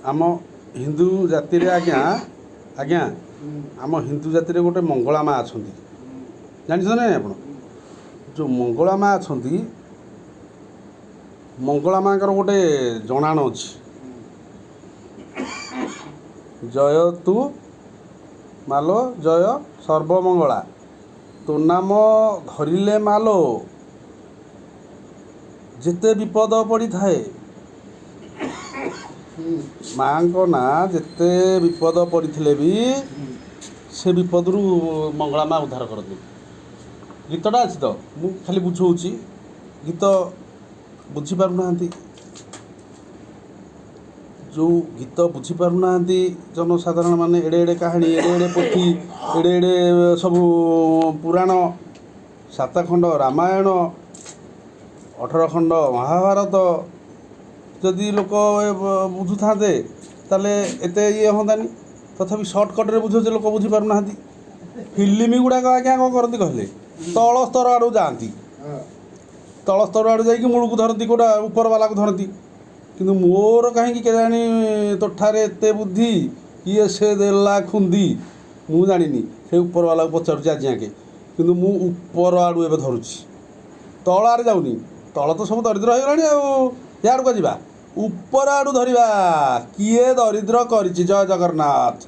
आम हिंदू जाति रे आज्ञा आज्ञा आम हिंदू जाति रे गोटे मंगला माँ अच्छा जानी ना आप जो मंगला माँ अच्छा मंगला माँ गोटे जनाण अच्छी जय तू मालो जय सर्वमंगला तो नाम धरिले मालो जेते विपद पड़ी थाए माँ को ना जेते विपद पड़ी भी से विपद रु मंगला माँ उद्धार कर दे गीतटा अच्छी तो मु खाली बुझाऊँगी गीत बुझीपारना जो गीत बुझीपारना जनसाधारण माने एड़े एड़े कहानी एड़े एड़े पोथी एड़े एड़े सब पुराण 7 खंड रामायण 18 खंड महाभारत जदि लोक बुझु था एत ये हंतानी तथापि सर्टकट्रे बुझे लोक बुझीपारना फिल्म गुड़ाक आज्ञा कौन करती कहले तल स्तर आड़ जाती तल स्तर आड़ जा मूल को धरती कौटा ऊपर वाला को धरती किंतु मोर कहीं केजाणी तोठारे एत बुद्धि किए से देला खुंदी मु जानी से ऊपर वाला को पचारुची आज जाके किंतु मु ऊपर आड़ू एवं धरुची तल आड़े जाऊनी तल तो सब दरिद्र हो गलानी आड़ को जा ऊपर आड़ू धरिबा किए दरिद्र करिछि। जय जगन्नाथ।